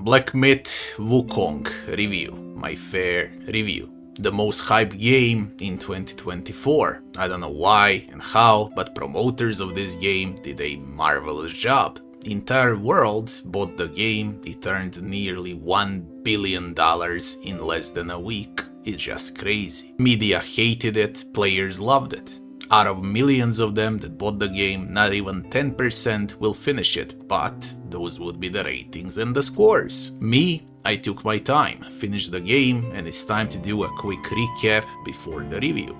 Black Myth Wukong review, my fair review. The most hyped game in 2024. I don't know why and how, but promoters of this game did a marvelous job. The entire world bought the game, it earned nearly $1 billion in less than a week. It's just crazy. Media hated it, players loved it. Out of millions of them that bought the game, not even 10% will finish it, but those would be the ratings and the scores. Me, I took my time, finished the game, and it's time to do a quick recap before the review.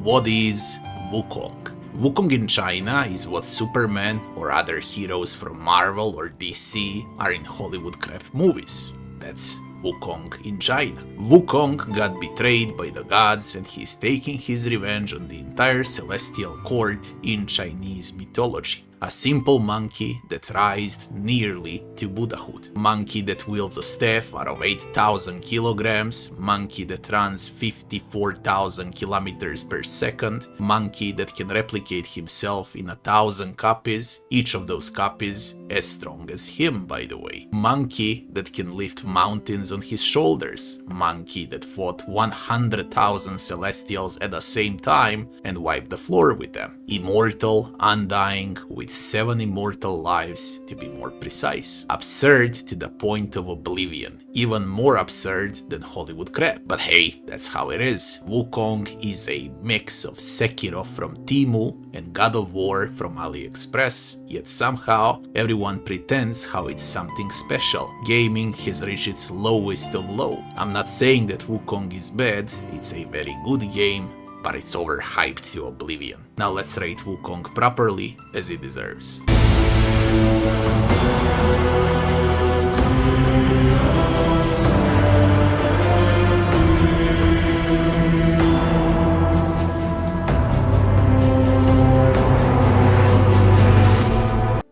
What is Wukong? Wukong in China is what Superman or other heroes from Marvel or DC are in Hollywood crap movies. That's Wukong in China. Wukong got betrayed by the gods and he is taking his revenge on the entire celestial court in Chinese mythology. A simple monkey that rised nearly to Buddhahood. Monkey that wields a staff out of 8,000 kilograms. Monkey that runs 54,000 kilometers per second. Monkey that can replicate himself in 1,000 copies. Each of those copies as strong as him, by the way. Monkey that can lift mountains on his shoulders. Monkey that fought 100,000 celestials at the same time and wiped the floor with them. Immortal, undying, with 7 immortal lives to be more precise. Absurd to the point of oblivion. Even more absurd than Hollywood crap. But hey, that's how it is. Wukong is a mix of Sekiro from Temu and God of War from AliExpress, yet somehow everyone pretends how it's something special. Gaming has reached its lowest of low. I'm not saying that Wukong is bad, it's a very good game, but it's overhyped to oblivion. Now let's rate Wukong properly as it deserves.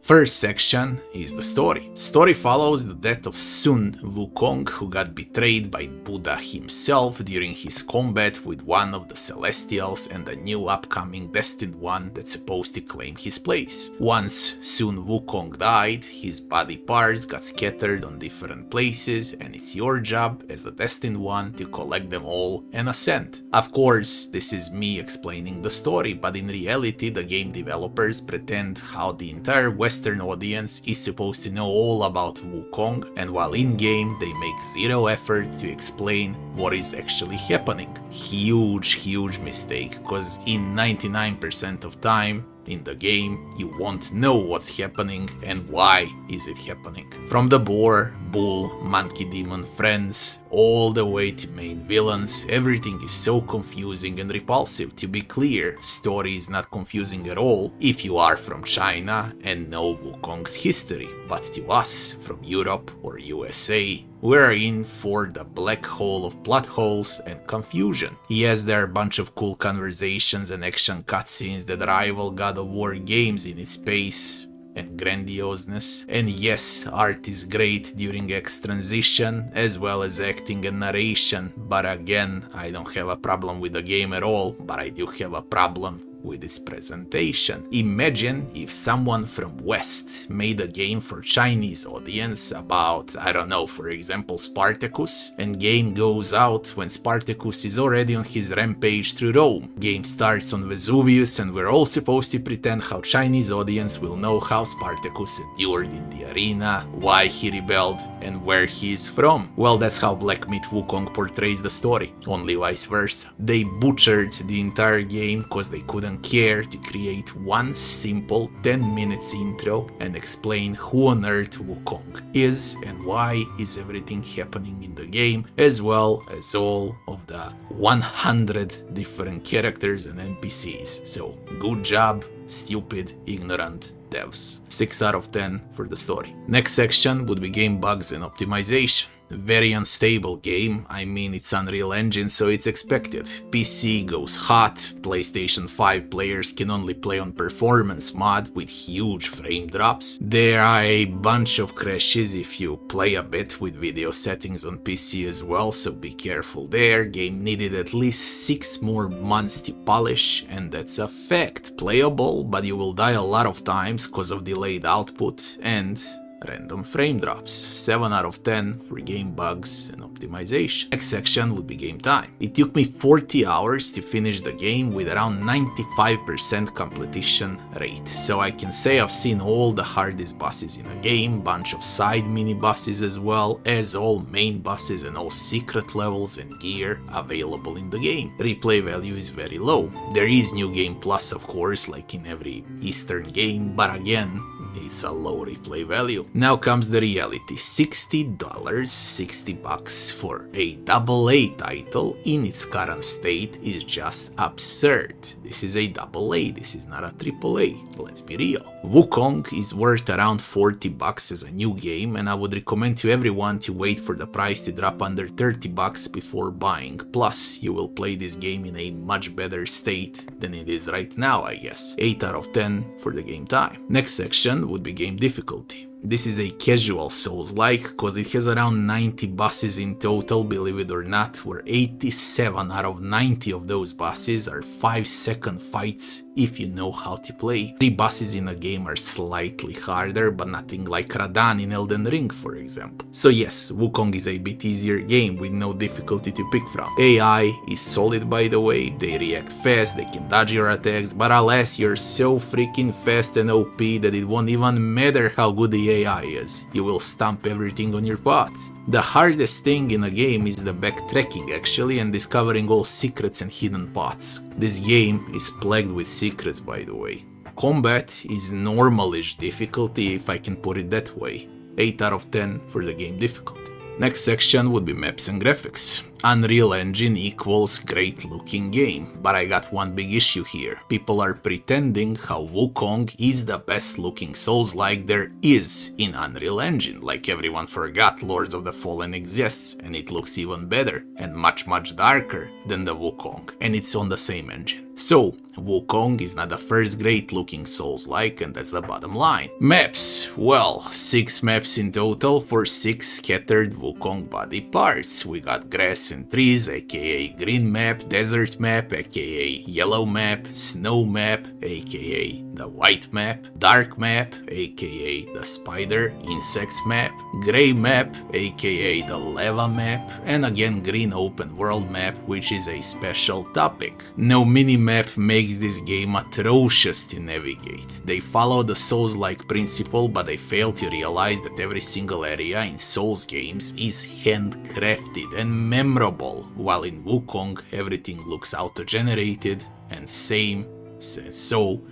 First section is the story. Story follows the death of Sun Wukong, who got betrayed by Buddha himself during his combat with one of the Celestials and a new upcoming Destined One that's supposed to claim his place. Once Sun Wukong died, his body parts got scattered on different places, and it's your job as the Destined One to collect them all and ascend. Of course, this is me explaining the story, but in reality the game developers pretend how the entire Western audience is supposed to know all about Wukong, and while in-game they make zero effort to explain what is actually happening. Huge mistake, cause in 99% of time in the game you won't know what's happening and why is it happening. From the boar, bull, monkey demon friends, all the way to main villains, everything is so confusing and repulsive. To be clear, story is not confusing at all if you are from China and know Wukong's history, but to us from Europe or USA, we're in for the black hole of plot holes and confusion. Yes, there are a bunch of cool conversations and action cutscenes that rival God of War games in its pace and grandioseness. And yes, art is great during X transition, as well as acting and narration. But again, I don't have a problem with the game at all, but I do have a problem with its presentation. Imagine if someone from West made a game for Chinese audience about, I don't know, for example Spartacus, and game goes out when Spartacus is already on his rampage through Rome. Game starts on Vesuvius and we're all supposed to pretend how Chinese audience will know how Spartacus endured in the arena, why he rebelled, and where he is from. Well, that's how Black Myth Wukong portrays the story, only vice versa. They butchered the entire game cause they couldn't care to create one simple 10 minutes intro and explain who on earth Wukong is and why is everything happening in the game, as well as all of the 100 different characters and NPCs. So good job, stupid, ignorant devs. 6 out of 10 for the story. Next section would be game bugs and optimization. Very unstable game, I mean it's Unreal Engine so it's expected. PC goes hot, PlayStation 5 players can only play on performance mod with huge frame drops. There are a bunch of crashes if you play a bit with video settings on PC as well, so be careful there. Game needed at least 6 more months to polish, and that's a fact. Playable, but you will die a lot of times cause of delayed output and random frame drops. 7 out of 10 for game bugs and optimization. Next section would be game time. It took me 40 hours to finish the game with around 95% completion rate. So I can say I've seen all the hardest bosses in a game, bunch of side mini bosses as well as all main bosses and all secret levels and gear available in the game. Replay value is very low. There is New Game Plus, of course, like in every Eastern game, but again, it's a low replay value. Now comes the reality. $60, 60 bucks for a AA title in its current state is just absurd. This is a AA, this is not a AAA, let's be real. Wukong is worth around 40 bucks as a new game, and I would recommend to everyone to wait for the price to drop under 30 bucks before buying. Plus, you will play this game in a much better state than it is right now, I guess. 8 out of 10 for the game time. Next section would be game difficulty. This is a casual Souls-like, cause it has around 90 bosses in total, believe it or not, where 87 out of 90 of those bosses are 5-second fights if you know how to play. 3 bosses in a game are slightly harder, but nothing like Radan in Elden Ring, for example. So yes, Wukong is a bit easier game with no difficulty to pick from. AI is solid, by the way, they react fast, they can dodge your attacks, but alas, you're so freaking fast and OP that it won't even matter how good the AI is, you will stomp everything on your path. The hardest thing in a game is the backtracking actually, and discovering all secrets and hidden paths. This game is plagued with secrets, by the way. Combat is normalish difficulty, if I can put it that way. 8 out of 10 for the game difficulty. Next section would be maps and graphics. Unreal Engine equals great looking game, but I got one big issue here. People are pretending how Wukong is the best looking Souls-like there is in Unreal Engine, like everyone forgot Lords of the Fallen exists and it looks even better and much darker than the Wukong, and it's on the same engine. So, Wukong is not the first great looking Souls-like, and that's the bottom line. Maps, well, 6 maps in total for 6 scattered Wukong body parts. We got grass and trees, aka green map, desert map, aka yellow map, snow map, aka the white map, dark map, aka the spider insects map, grey map, aka the lava map, and again green open world map, which is a special topic. No mini-map makes this game atrocious to navigate. They follow the Souls-like principle, but they fail to realize that every single area in Souls games is handcrafted and memorable, while in Wukong everything looks auto-generated and same, so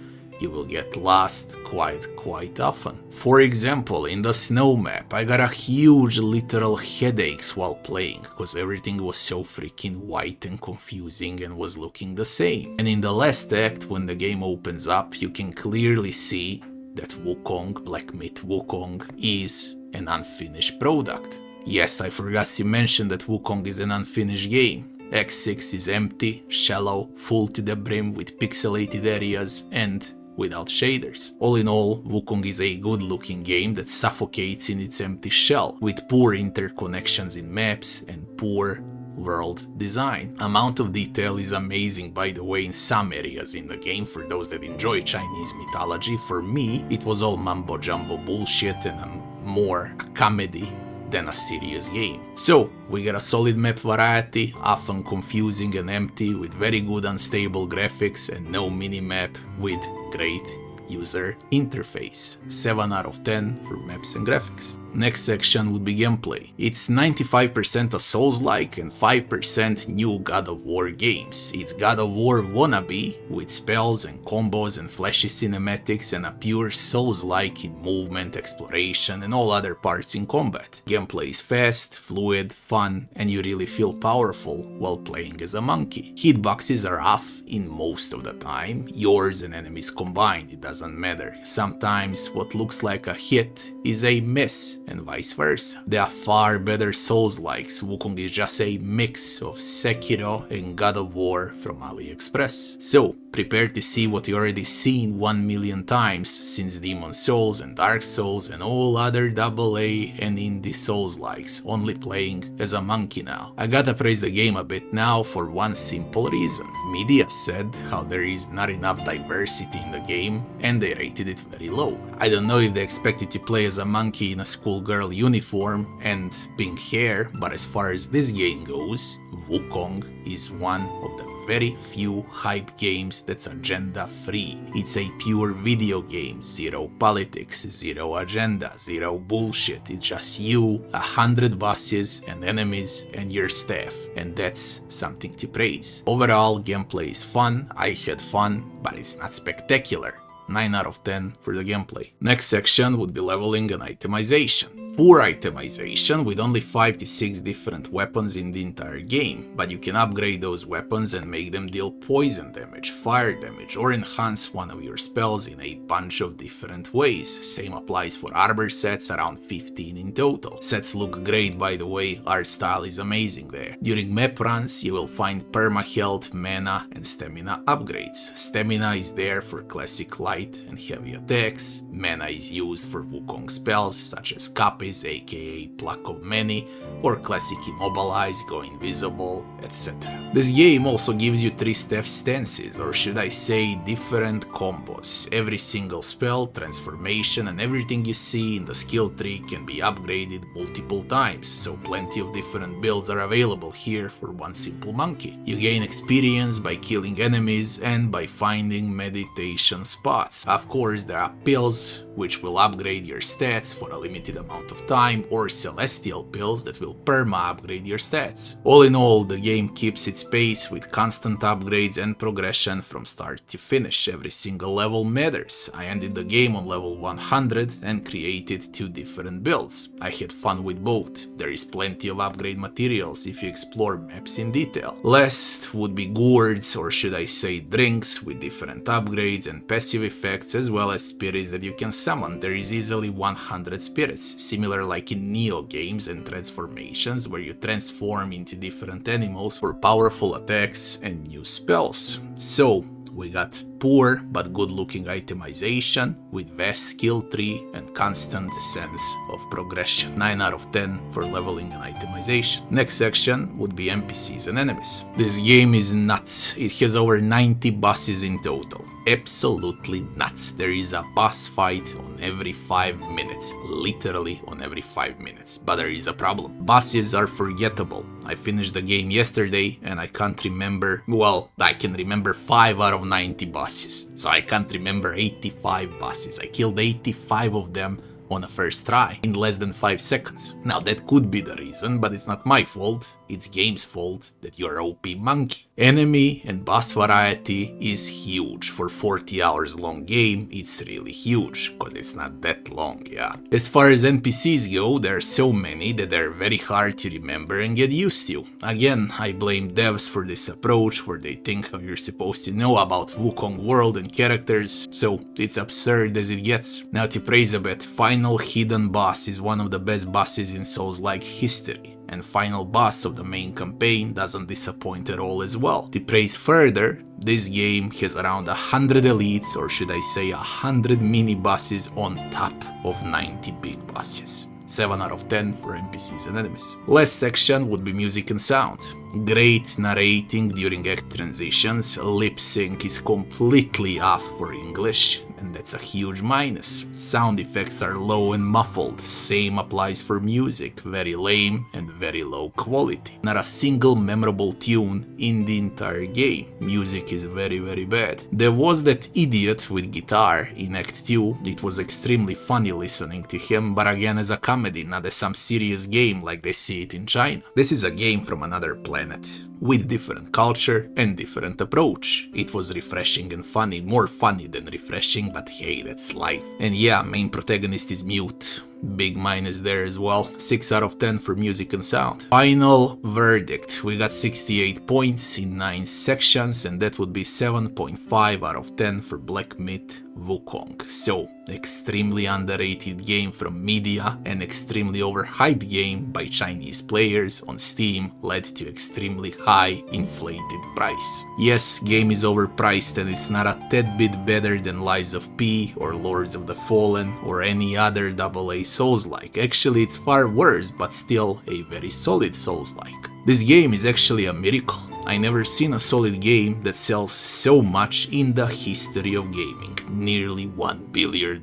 you will get lost quite often. For example, in the snow map, I got a huge literal headaches while playing, cause everything was so freaking white and confusing and was looking the same. And in the last act, when the game opens up, you can clearly see that Wukong, Black Myth Wukong, is an unfinished product. Yes, I forgot to mention that Wukong is an unfinished game. X6 is empty, shallow, full to the brim with pixelated areas and without shaders. All in all, Wukong is a good looking game that suffocates in its empty shell, with poor interconnections in maps and poor world design. Amount of detail is amazing, by the way, in some areas in the game for those that enjoy Chinese mythology. For me, it was all mumbo jumbo bullshit and more a comedy than a serious game. So, we get a solid map variety, often confusing and empty, with very good unstable graphics and no mini-map with great user interface. 7 out of 10 for maps and graphics. Next section would be gameplay. It's 95% a Souls-like and 5% new God of War games. It's God of War wannabe, with spells and combos and flashy cinematics, and a pure Souls-like in movement, exploration and all other parts in combat. Gameplay is fast, fluid, fun, and you really feel powerful while playing as a monkey. Hitboxes are off in most of the time, yours and enemies combined, it doesn't matter. Sometimes what looks like a hit is a miss, and vice versa. There are far better Souls-likes. Wukong is just a mix of Sekiro and God of War from AliExpress. So, Prepare to see what you already seen 1,000,000 times since Demon's Souls and Dark Souls and all other AA and indie Souls-likes, only playing as a monkey now. I gotta praise the game a bit now for one simple reason. Media said how there is not enough diversity in the game and they rated it very low. I don't know if they expected to play as a monkey in a schoolgirl uniform and pink hair, but as far as this game goes, Wukong is one of the very few hype games that's agenda free. It's a pure video game, zero politics, zero agenda, zero bullshit. It's just you, 100 bosses and enemies and your staff, and that's something to praise. Overall, gameplay is fun, I had fun, but it's not spectacular. 9 out of 10 for the gameplay. Next section would be leveling and itemization. Poor itemization with only 5 to 6 different weapons in the entire game, but you can upgrade those weapons and make them deal poison damage, fire damage, or enhance one of your spells in a bunch of different ways. Same applies for armor sets, around 15 in total. Sets look great, by the way, art style is amazing there. During map runs you will find perma-health, mana and stamina upgrades. Stamina is there for classic light and heavy attacks, mana is used for Wukong spells such as Kapis, aka Pluck of Many, or classic Immobilize, Go Invisible, etc. This game also gives you 3 staff stances, or should I say different combos. Every single spell, transformation and everything you see in the skill tree can be upgraded multiple times, so plenty of different builds are available here for one simple monkey. You gain experience by killing enemies and by finding meditation spots. Of course, there are pills which will upgrade your stats for a limited amount of time, or celestial pills that will perma-upgrade your stats. All in all, the game keeps its pace with constant upgrades and progression from start to finish. Every single level matters. I ended the game on level 100 and created 2 different builds. I had fun with both. There is plenty of upgrade materials if you explore maps in detail. Last would be gourds, or should I say drinks, with different upgrades and passive effects, as well as spirits that you can summon. There is easily 100 spirits, similar like in Neo games and transformations, where you transform into different animals for powerful attacks and new spells. So we got poor but good looking itemization with vast skill tree and constant sense of progression. 9 out of 10 for leveling and itemization. Next section would be NPCs and Enemies. This game is nuts. It has over 90 bosses in total. Absolutely nuts. There is a boss fight on every 5 minutes, literally on every 5 minutes. But there is a problem. Bosses are forgettable. I finished the game yesterday and I can't remember, well, I can remember 5 out of 90 bosses. So I can't remember 85 bosses. I killed 85 of them on a first try in less than 5 seconds. Now that could be the reason, but it's not my fault, it's game's fault that you're OP monkey. Enemy and boss variety is huge. For 40 hours long game, it's really huge, cause it's not that long, yeah. As far as NPCs go, there are so many that they're very hard to remember and get used to. Again, I blame devs for this approach where they think how you're supposed to know about Wukong world and characters, so it's absurd as it gets. Now to praise a bit, final hidden boss is one of the best bosses in Souls-like history, and final boss of the main campaign doesn't disappoint at all as well. To praise further, this game has around 100 elites, or should I say 100 mini bosses on top of 90 big bosses. 7 out of 10 for NPCs and Enemies. Last section would be music and sound. Great narrating during act transitions, lip sync is completely off for English, and that's a huge minus. Sound effects are low and muffled, same applies for music, very lame and very low quality. Not a single memorable tune in the entire game. Music is very bad. There was that idiot with guitar in Act 2, it was extremely funny listening to him, but again as a comedy, not as some serious game like they see it in China. This is a game from another planet, with different culture and different approach. It was refreshing and funny, more funny than refreshing, but hey, that's life. And yeah, main protagonist is mute. big minus there as well. 6 out of 10 for music and sound. Final verdict. We got 68 points in 9 sections, and that would be 7.5 out of 10 for Black Myth Wukong. So, extremely underrated game from media and extremely overhyped game by Chinese players on Steam led to extremely high inflated price. Yes, game is overpriced and it's not a tad bit better than Lies of P or Lords of the Fallen or any other AA Souls-like. Actually, it's far worse, but still a very solid Souls-like. This game is actually a miracle. I never seen a solid game that sells so much in the history of gaming. Nearly $1 billion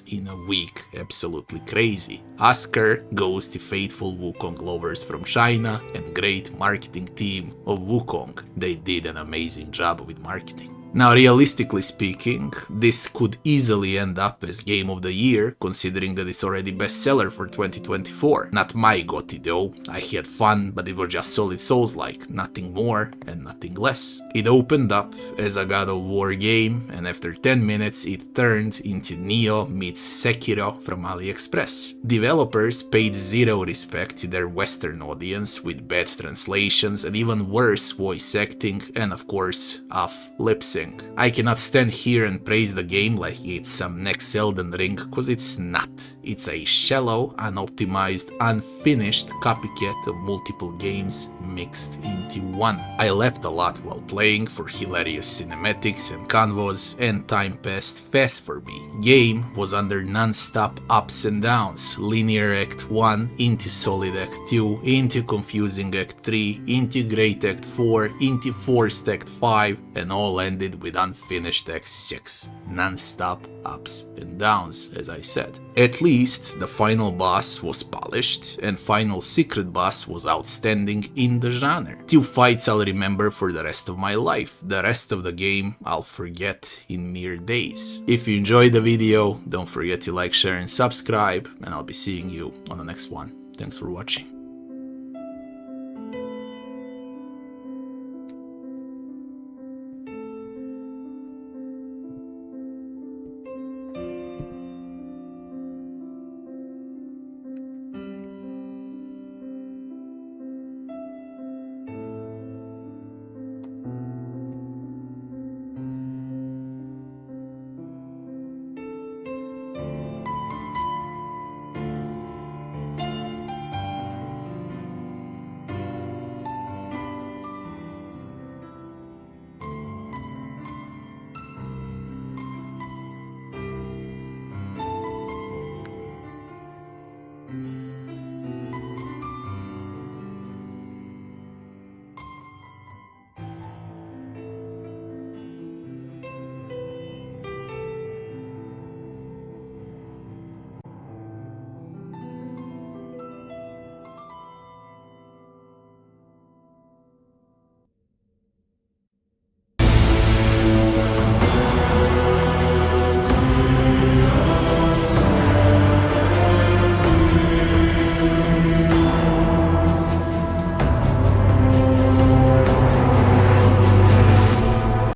in a week. Absolutely crazy. Oscar goes to faithful Wukong lovers from China and great marketing team of Wukong. They did an amazing job with marketing. Now, realistically speaking, this could easily end up as Game of the Year, considering that it's already bestseller for 2024. Not my GOTY though. I had fun, but it was just solid Souls-like, nothing more and nothing less. It opened up as a God of War game, and after 10 minutes it turned into Nioh meets Sekiro from AliExpress. Developers paid zero respect to their Western audience with bad translations and even worse voice acting and of course off lip sync. I cannot stand here and praise the game like it's some next Elden Ring, cause it's not. It's a shallow, unoptimized, unfinished copycat of multiple games mixed into one. I laughed a lot while playing for hilarious cinematics and convos, and time passed fast for me. Game was under non-stop ups and downs. Linear Act 1 into solid Act 2, into confusing Act 3, into great Act 4, into forced Act 5, and all ended with unfinished Act 6. Non-stop ups and downs, as I said. At least the final boss was polished, and final secret boss was outstanding in the genre. 2 fights I'll remember for the rest of my life. The rest of the game I'll forget in mere days. If you enjoyed the video, don't forget to like, share and subscribe, and I'll be seeing you on the next one. Thanks for watching.